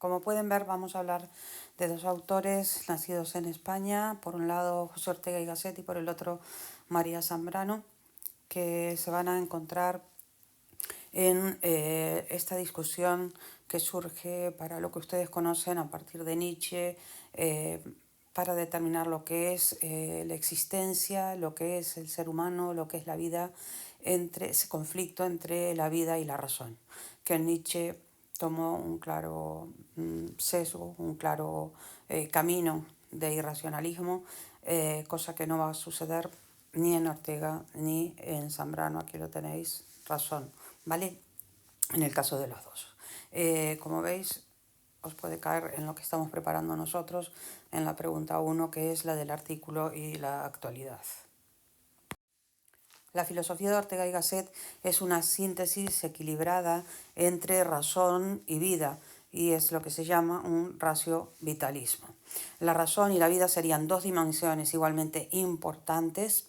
Como pueden ver, vamos a hablar de dos autores nacidos en España, por un lado José Ortega y Gasset y por el otro María Zambrano, que se van a encontrar en esta discusión que surge para lo que ustedes conocen a partir de Nietzsche, para determinar lo que es la existencia, lo que es el ser humano, lo que es la vida, entre ese conflicto entre la vida y la razón, que Nietzsche tomó un claro sesgo, un claro camino de irracionalismo, cosa que no va a suceder ni en Ortega ni en Zambrano. Aquí lo tenéis, razón, ¿vale? En el caso de los dos. Como veis, os puede caer en lo que estamos preparando nosotros en la pregunta 1, que es la del artículo y la actualidad. La filosofía de Ortega y Gasset es una síntesis equilibrada entre razón y vida, y es lo que se llama un ratio-vitalismo. La razón y la vida serían dos dimensiones igualmente importantes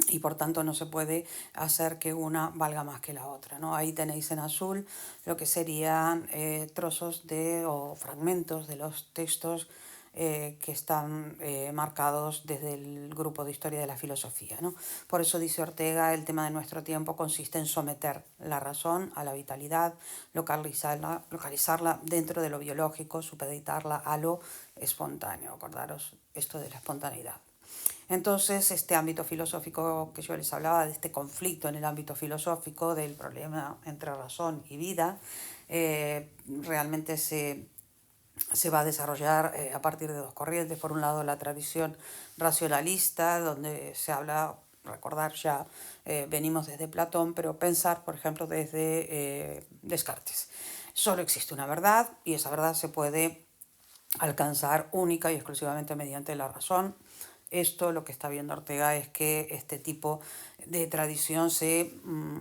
y por tanto no se puede hacer que una valga más que la otra, ¿no? Ahí tenéis en azul lo que serían trozos o fragmentos de los textos que están marcados desde el grupo de historia de la filosofía, ¿no? Por eso dice Ortega, el tema de nuestro tiempo consiste en someter la razón a la vitalidad, localizarla dentro de lo biológico, supeditarla a lo espontáneo. Acordaros esto de la espontaneidad. Entonces, este ámbito filosófico que yo les hablaba, de este conflicto en el ámbito filosófico, del problema entre razón y vida, realmente se va a desarrollar a partir de dos corrientes. Por un lado, la tradición racionalista, donde se habla, recordar ya, venimos desde Platón, pero pensar, por ejemplo, desde Descartes. Solo existe una verdad y esa verdad se puede alcanzar única y exclusivamente mediante la razón. Esto lo que está viendo Ortega es que este tipo de tradición se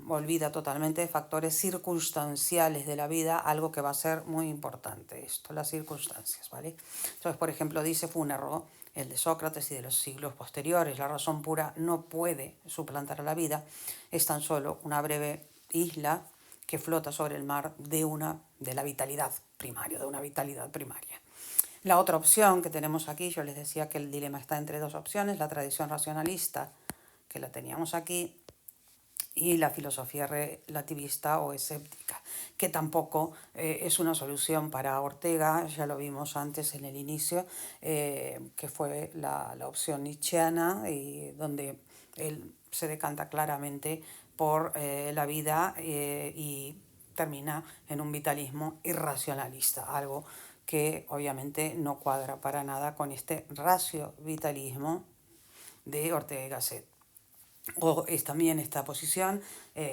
olvida totalmente de factores circunstanciales de la vida, algo que va a ser muy importante esto, las circunstancias, ¿vale? Entonces, por ejemplo, dice fue un error el de Sócrates y de los siglos posteriores. La razón pura no puede suplantar a la vida, es tan solo una breve isla que flota sobre el mar de la vitalidad primaria, de una vitalidad primaria. La otra opción que tenemos aquí, yo les decía que el dilema está entre dos opciones, la tradición racionalista, que la teníamos aquí, y la filosofía relativista o escéptica, que tampoco es una solución para Ortega, ya lo vimos antes en el inicio, que fue la opción nietzscheana, y donde él se decanta claramente por la vida y termina en un vitalismo irracionalista, algo que obviamente no cuadra para nada con este ratio-vitalismo de Ortega y Gasset. O es también esta posición,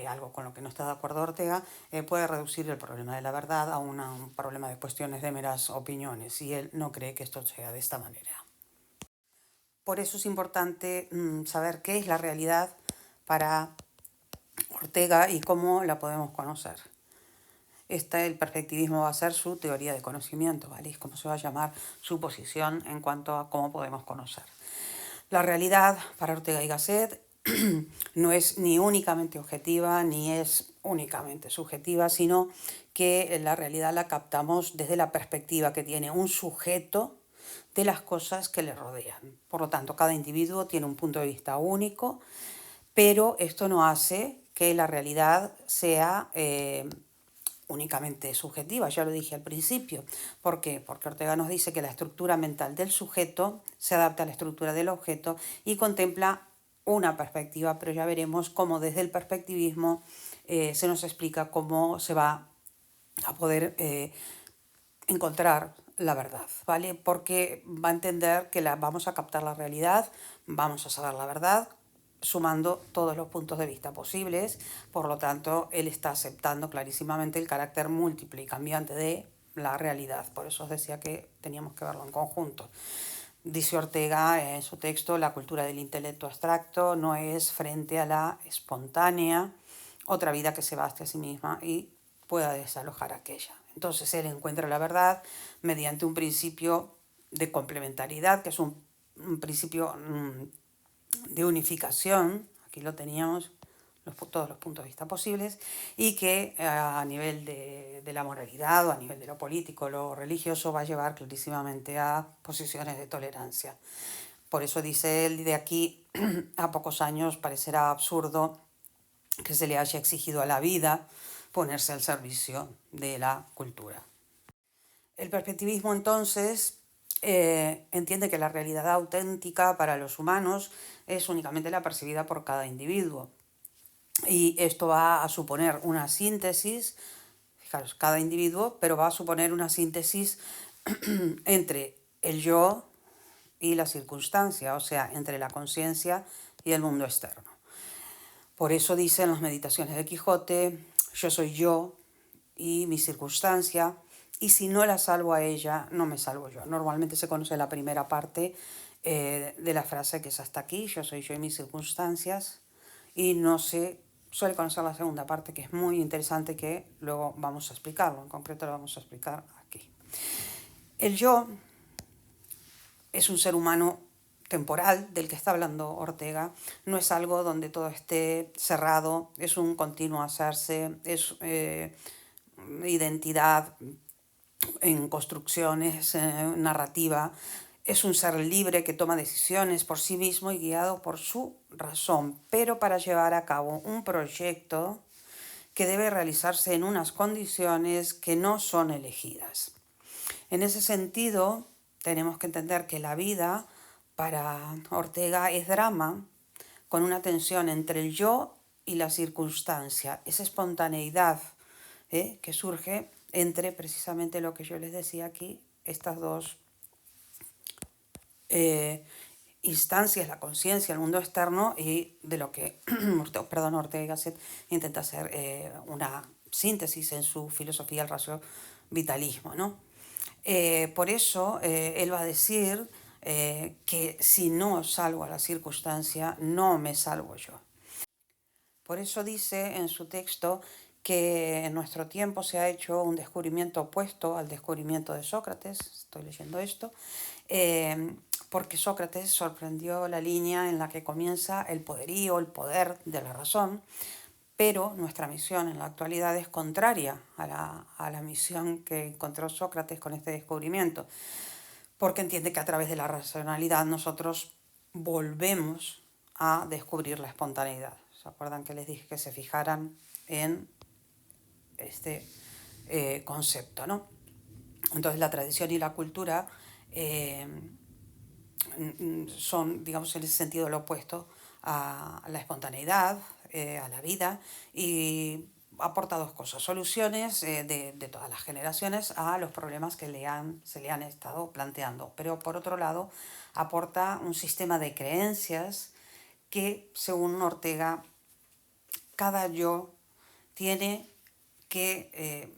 algo con lo que no está de acuerdo Ortega, puede reducir el problema de la verdad a un problema de cuestiones de meras opiniones, y él no cree que esto sea de esta manera. Por eso es importante saber qué es la realidad para Ortega y cómo la podemos conocer. El perspectivismo va a ser su teoría de conocimiento, ¿vale? Es como se va a llamar su posición en cuanto a cómo podemos conocer. La realidad para Ortega y Gasset no es ni únicamente objetiva ni es únicamente subjetiva, sino que la realidad la captamos desde la perspectiva que tiene un sujeto de las cosas que le rodean. Por lo tanto, cada individuo tiene un punto de vista único, pero esto no hace que la realidad sea únicamente subjetiva, ya lo dije al principio. ¿Por qué? Porque Ortega nos dice que la estructura mental del sujeto se adapta a la estructura del objeto y contempla una perspectiva, pero ya veremos cómo desde el perspectivismo se nos explica cómo se va a poder encontrar la verdad, ¿vale? Porque va a entender que vamos a captar la realidad, vamos a saber la verdad, sumando todos los puntos de vista posibles. Por lo tanto, él está aceptando clarísimamente el carácter múltiple y cambiante de la realidad. Por eso os decía que teníamos que verlo en conjunto. Dice Ortega en su texto, la cultura del intelecto abstracto no es frente a la espontánea, otra vida que se baste a sí misma y pueda desalojar aquella. Entonces él encuentra la verdad mediante un principio de complementariedad, que es un principio de unificación, aquí lo teníamos, todos los puntos de vista posibles, y que a nivel de la moralidad o a nivel de lo político, lo religioso, va a llevar clarísimamente a posiciones de tolerancia. Por eso dice él, de aquí a pocos años parecerá absurdo que se le haya exigido a la vida ponerse al servicio de la cultura. El perspectivismo, entonces, entiende que la realidad auténtica para los humanos es únicamente la percibida por cada individuo. Y esto va a suponer una síntesis, fijaros, cada individuo, pero va a suponer una síntesis entre el yo y la circunstancia, o sea, entre la conciencia y el mundo externo. Por eso dice en las meditaciones de Quijote, yo soy yo y mi circunstancia, y si no la salvo a ella, no me salvo yo. Normalmente se conoce la primera parte de la frase, que es hasta aquí, yo soy yo y mis circunstancias, y no se suele conocer la segunda parte, que es muy interesante, que luego vamos a explicarlo, en concreto lo vamos a explicar aquí. El yo es un ser humano temporal del que está hablando Ortega, no es algo donde todo esté cerrado, es un continuo hacerse, es identidad en construcciones, narrativa, es un ser libre que toma decisiones por sí mismo y guiado por su razón, pero para llevar a cabo un proyecto que debe realizarse en unas condiciones que no son elegidas. En ese sentido, tenemos que entender que la vida para Ortega es drama, con una tensión entre el yo y la circunstancia, esa espontaneidad que surge entre precisamente lo que yo les decía aquí, estas dos instancias, la conciencia, el mundo externo, y de lo que Ortega y Gasset intenta hacer una síntesis en su filosofía, el racio-vitalismo, ¿no? Por eso él va a decir que si no salvo a la circunstancia, no me salvo yo. Por eso dice en su texto que en nuestro tiempo se ha hecho un descubrimiento opuesto al descubrimiento de Sócrates, estoy leyendo esto, porque Sócrates sorprendió la línea en la que comienza el poderío, el poder de la razón, pero nuestra misión en la actualidad es contraria a la misión que encontró Sócrates con este descubrimiento, porque entiende que a través de la racionalidad nosotros volvemos a descubrir la espontaneidad. ¿Se acuerdan que les dije que se fijaran en este concepto, ¿no? Entonces la tradición y la cultura son, digamos, en ese sentido lo opuesto a la espontaneidad, a la vida, y aporta dos cosas: soluciones de todas las generaciones a los problemas que se le han estado planteando, pero por otro lado aporta un sistema de creencias que, según Ortega, cada yo tiene que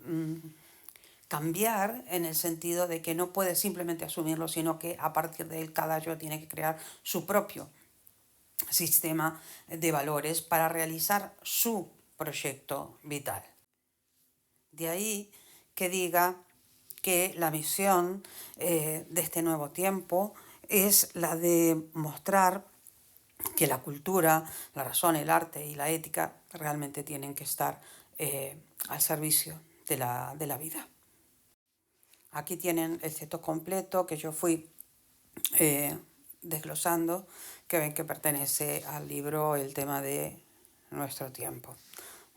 cambiar, en el sentido de que no puede simplemente asumirlo, sino que a partir de él cada yo tiene que crear su propio sistema de valores para realizar su proyecto vital. De ahí que diga que la misión de este nuevo tiempo es la de mostrar que la cultura, la razón, el arte y la ética realmente tienen que estar al servicio de la vida. Aquí tienen el texto completo que yo fui desglosando, que ven que pertenece al libro El tema de nuestro tiempo.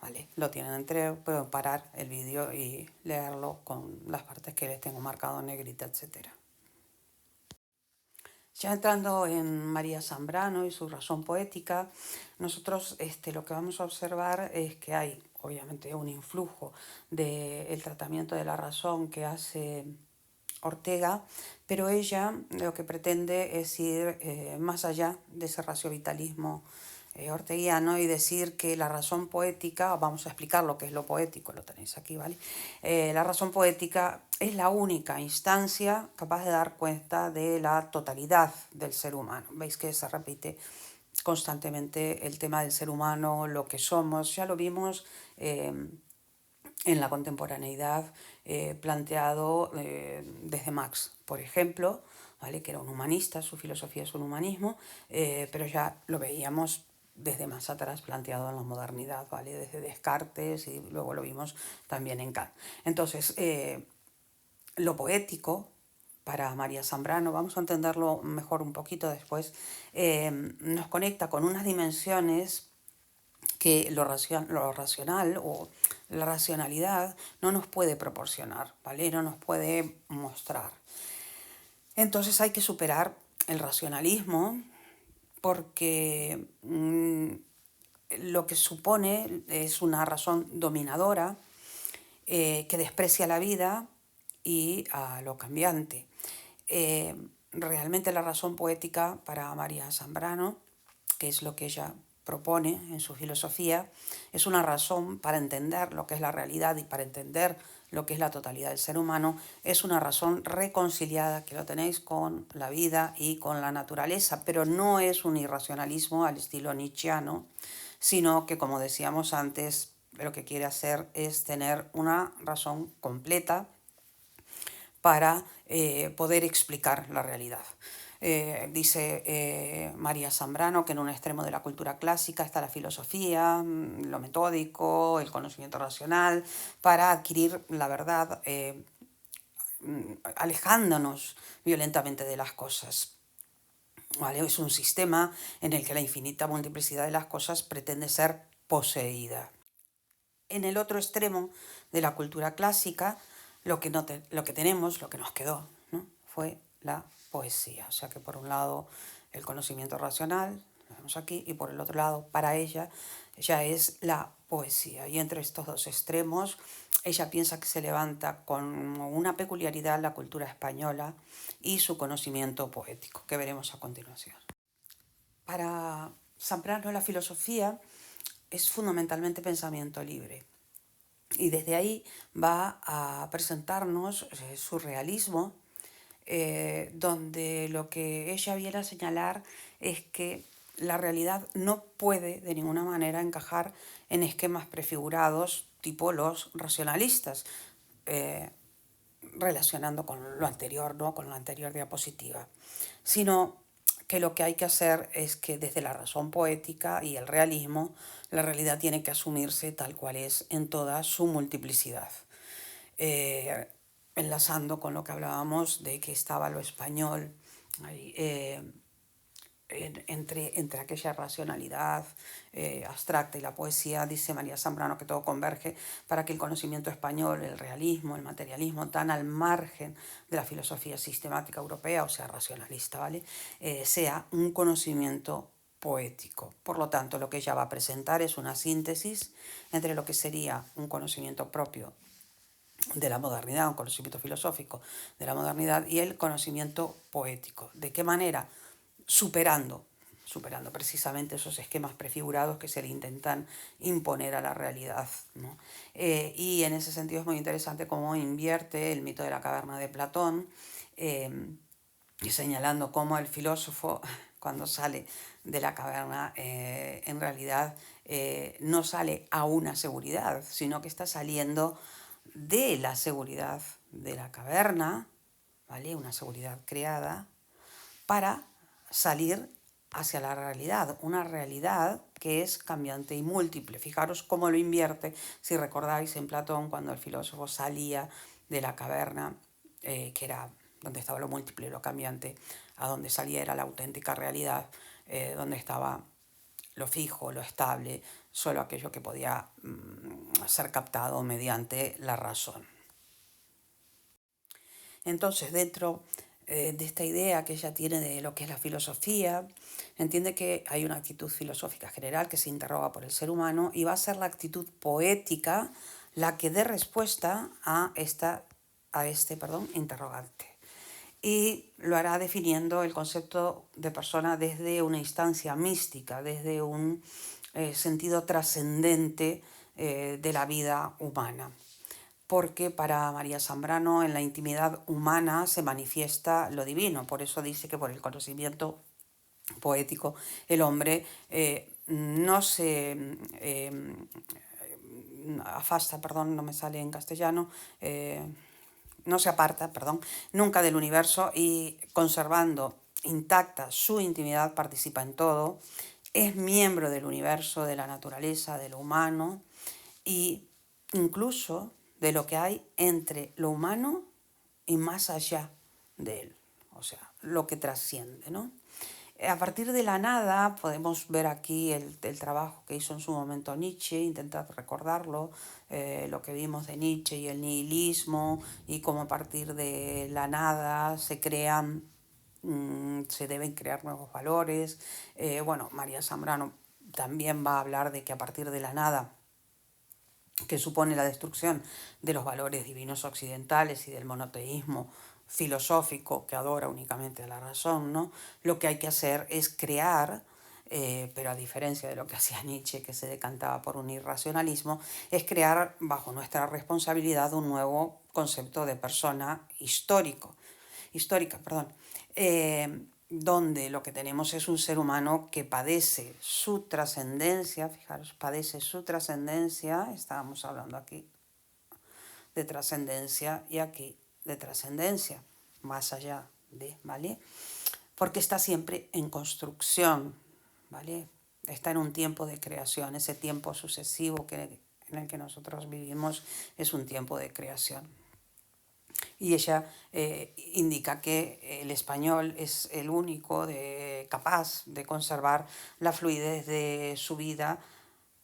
¿Vale? Lo tienen entero, pueden parar el vídeo y leerlo con las partes que les tengo marcado en negrita, etc. Ya entrando en María Zambrano y su razón poética, nosotros lo que vamos a observar es que hay obviamente un influjo del tratamiento de la razón que hace Ortega, pero ella lo que pretende es ir más allá de ese raciovitalismo orteguiano y decir que la razón poética, vamos a explicar lo que es lo poético, lo tenéis aquí, ¿vale? La razón poética es la única instancia capaz de dar cuenta de la totalidad del ser humano. Veis que se repite constantemente el tema del ser humano, lo que somos, ya lo vimos en la contemporaneidad planteado desde Marx, por ejemplo, ¿vale? Que era un humanista, su filosofía es un humanismo, pero ya lo veíamos desde más atrás planteado en la modernidad, ¿vale? Desde Descartes y luego lo vimos también en Kant. Entonces, lo poético para María Zambrano, vamos a entenderlo mejor un poquito después, nos conecta con unas dimensiones que lo racional o la racionalidad no nos puede proporcionar, ¿vale? No nos puede mostrar. Entonces hay que superar el racionalismo porque lo que supone es una razón dominadora que desprecia la vida y a lo cambiante. Realmente la razón poética para María Zambrano, que es lo que ella propone en su filosofía, es una razón para entender lo que es la realidad y para entender lo que es la totalidad del ser humano, es una razón reconciliada, que lo tenéis con la vida y con la naturaleza, pero no es un irracionalismo al estilo nietzscheano, sino que, como decíamos antes, lo que quiere hacer es tener una razón completa para poder explicar la realidad. Dice María Zambrano que en un extremo de la cultura clásica está la filosofía, lo metódico, el conocimiento racional, para adquirir la verdad, alejándonos violentamente de las cosas. ¿Vale? Es un sistema en el que la infinita multiplicidad de las cosas pretende ser poseída. En el otro extremo de la cultura clásica, lo que tenemos, lo que nos quedó, ¿no? Fue la poesía. O sea que por un lado el conocimiento racional, lo vemos aquí, y por el otro lado, para ella, ya es la poesía. Y entre estos dos extremos, ella piensa que se levanta con una peculiaridad la cultura española y su conocimiento poético, que veremos a continuación. Para Zambrano la filosofía es fundamentalmente pensamiento libre. Y desde ahí va a presentarnos su realismo, donde lo que ella viene a señalar es que la realidad no puede de ninguna manera encajar en esquemas prefigurados tipo los racionalistas, relacionando con lo anterior, ¿no? Con la anterior diapositiva, sino que lo que hay que hacer es que desde la razón poética y el realismo, la realidad tiene que asumirse tal cual es en toda su multiplicidad. Enlazando con lo que hablábamos de que estaba lo español ahí, entre aquella racionalidad abstracta y la poesía, dice María Zambrano que todo converge para que el conocimiento español, el realismo, el materialismo, tan al margen de la filosofía sistemática europea, o sea, racionalista, ¿vale? Sea un conocimiento poético. Por lo tanto, lo que ella va a presentar es una síntesis entre lo que sería un conocimiento propio de la modernidad, un conocimiento filosófico de la modernidad y el conocimiento poético. ¿De qué manera? Superando precisamente esos esquemas prefigurados que se le intentan imponer a la realidad, ¿no? Y en ese sentido es muy interesante cómo invierte el mito de la caverna de Platón, y señalando cómo el filósofo, cuando sale de la caverna, en realidad no sale a una seguridad, sino que está saliendo de la seguridad de la caverna, ¿vale? Una seguridad creada para salir hacia la realidad, una realidad que es cambiante y múltiple. Fijaros cómo lo invierte, si recordáis en Platón, cuando el filósofo salía de la caverna, que era donde estaba lo múltiple y lo cambiante, a donde salía era la auténtica realidad, donde estaba lo fijo, lo estable, solo aquello que podía ser captado mediante la razón. Entonces, dentro de esta idea que ella tiene de lo que es la filosofía, entiende que hay una actitud filosófica general que se interroga por el ser humano y va a ser la actitud poética la que dé respuesta a este interrogante. Y lo hará definiendo el concepto de persona desde una instancia mística, desde un sentido trascendente de la vida humana. Porque para María Zambrano en la intimidad humana se manifiesta lo divino. Por eso dice que por el conocimiento poético el hombre no se afasta, perdón, no me sale en castellano, no se aparta, perdón, nunca del universo y conservando intacta su intimidad participa en todo es miembro del universo, de la naturaleza, de lo humano y incluso de lo que hay entre lo humano y más allá de él, o sea, lo que trasciende, ¿no? A partir de la nada podemos ver aquí el trabajo que hizo en su momento Nietzsche, intentar recordarlo, lo que vimos de Nietzsche y el nihilismo y cómo a partir de la nada se crean, se deben crear nuevos valores. Bueno, María Zambrano también va a hablar de que a partir de la nada, que supone la destrucción de los valores divinos occidentales y del monoteísmo filosófico que adora únicamente a la razón, ¿no? Lo que hay que hacer es crear, pero a diferencia de lo que hacía Nietzsche, que se decantaba por un irracionalismo, es crear bajo nuestra responsabilidad un nuevo concepto de persona histórica, perdón, donde lo que tenemos es un ser humano que padece su trascendencia, fijaros, padece su trascendencia, estábamos hablando aquí de trascendencia y aquí de trascendencia, más allá de, ¿vale? Porque está siempre en construcción, ¿vale? Está en un tiempo de creación, ese tiempo sucesivo en el que nosotros vivimos es un tiempo de creación. Y ella indica que el español es el único capaz de conservar la fluidez de su vida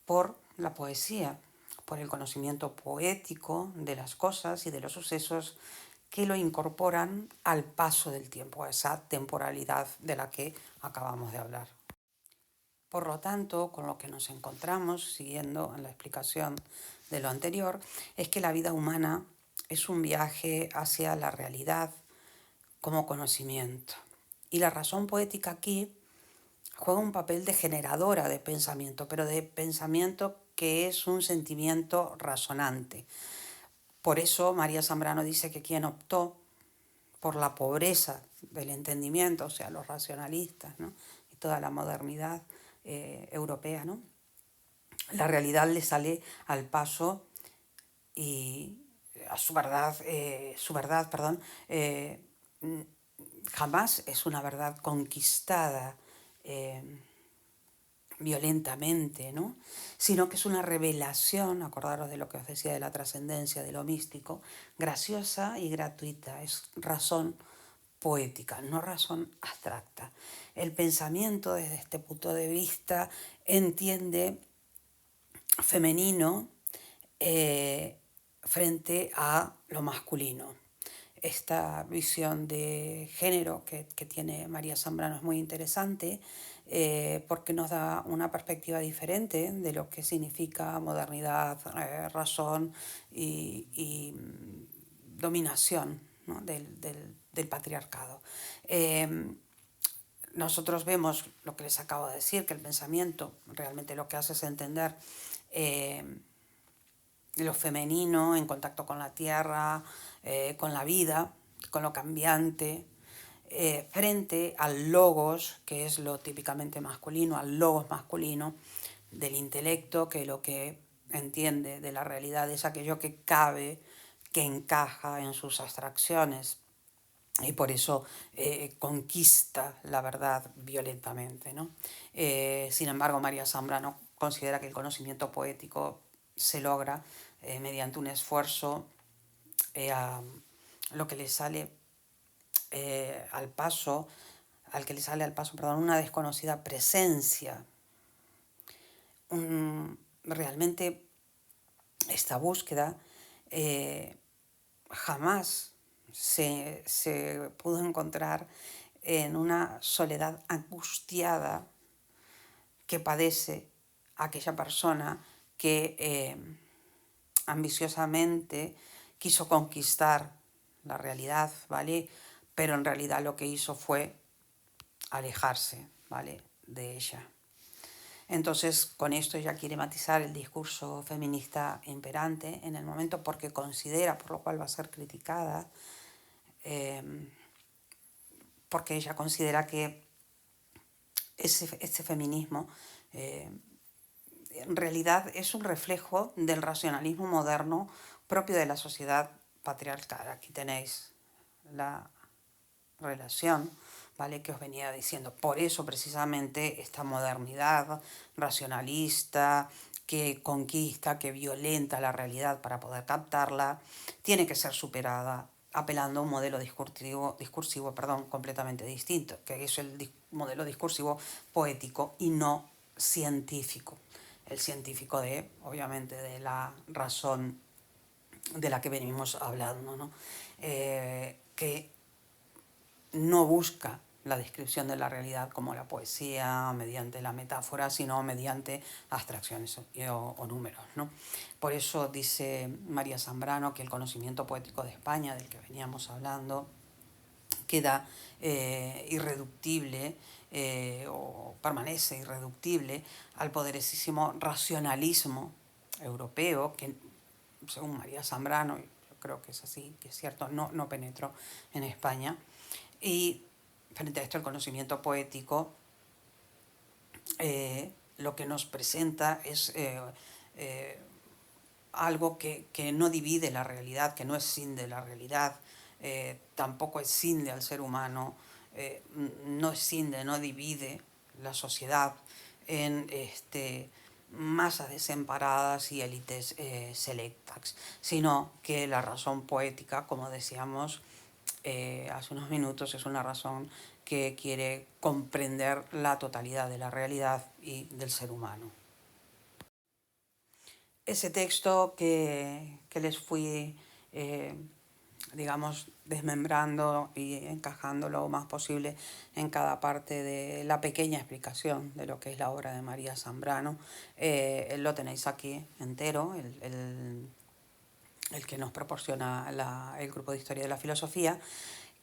por la poesía, por el conocimiento poético de las cosas y de los sucesos que lo incorporan al paso del tiempo, a esa temporalidad de la que acabamos de hablar. Por lo tanto, con lo que nos encontramos, siguiendo en la explicación de lo anterior, es que la vida humana es un viaje hacia la realidad como conocimiento. Y la razón poética aquí juega un papel de generadora de pensamiento, pero de pensamiento que es un sentimiento razonante. Por eso María Zambrano dice que quien optó por la pobreza del entendimiento, o sea, los racionalistas, ¿no? Y toda la modernidad europea, ¿no? La realidad le sale al paso y a su verdad, perdón, jamás es una verdad conquistada violentamente, ¿no? Sino que es una revelación, acordaros de lo que os decía de la trascendencia, de lo místico, graciosa y gratuita, es razón poética, no razón abstracta. El pensamiento desde este punto de vista entiende femenino frente a lo masculino. Esta visión de género que tiene María Zambrano es muy interesante porque nos da una perspectiva diferente de lo que significa modernidad, razón y dominación, ¿no? del patriarcado. Nosotros vemos lo que les acabo de decir, que el pensamiento realmente lo que hace es entender lo femenino en contacto con la tierra, con la vida, con lo cambiante, frente al logos, que es lo típicamente masculino, al logos masculino del intelecto, que lo que entiende de la realidad es aquello que cabe, que encaja en sus abstracciones y por eso conquista la verdad violentamente, ¿no? Sin embargo, María Zambrano considera que el conocimiento poético se logra mediante un esfuerzo a lo que le sale al que le sale al paso, perdón, una desconocida presencia. Realmente esta búsqueda jamás se pudo encontrar en una soledad angustiada que padece aquella persona que ambiciosamente quiso conquistar la realidad, ¿vale? Pero en realidad lo que hizo fue alejarse, ¿vale? De ella. Entonces, con esto ella quiere matizar el discurso feminista imperante en el momento porque considera, por lo cual va a ser criticada, porque ella considera que este feminismo en realidad es un reflejo del racionalismo moderno propio de la sociedad patriarcal. Aquí tenéis la relación, ¿vale? Que os venía diciendo. Por eso precisamente esta modernidad racionalista que conquista, que violenta la realidad para poder captarla, tiene que ser superada apelando a un modelo discursivo completamente distinto, que es el modelo discursivo poético y no científico. El científico obviamente, de la razón de la que venimos hablando, ¿no? Que no busca la descripción de la realidad como la poesía, mediante la metáfora, sino mediante abstracciones o números, ¿no? Por eso dice María Zambrano que el conocimiento poético de España, del que veníamos hablando, queda irreductible o permanece irreductible al poderosísimo racionalismo europeo que, según María Zambrano, yo creo que es así, que es cierto, no penetró en España. Y frente a esto, el conocimiento poético lo que nos presenta es algo que no divide la realidad, que no escinde la realidad, tampoco escinde al ser humano, no escinde, no divide la sociedad en masas desamparadas y élites selectas, sino que la razón poética, como decíamos hace unos minutos, es una razón que quiere comprender la totalidad de la realidad y del ser humano. Ese texto que les fui, digamos, desmembrando y encajando lo más posible en cada parte de la pequeña explicación de lo que es la obra de María Zambrano, lo tenéis aquí entero, el que nos proporciona el grupo de Historia de la Filosofía,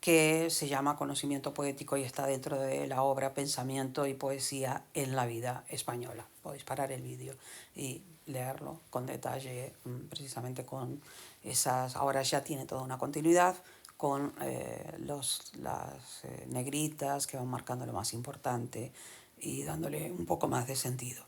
que se llama Conocimiento Poético y está dentro de la obra Pensamiento y Poesía en la Vida Española. Podéis parar el vídeo y leerlo con detalle, precisamente con esas. Ahora ya tiene toda una continuidad con las negritas que van marcando lo más importante y dándole un poco más de sentido.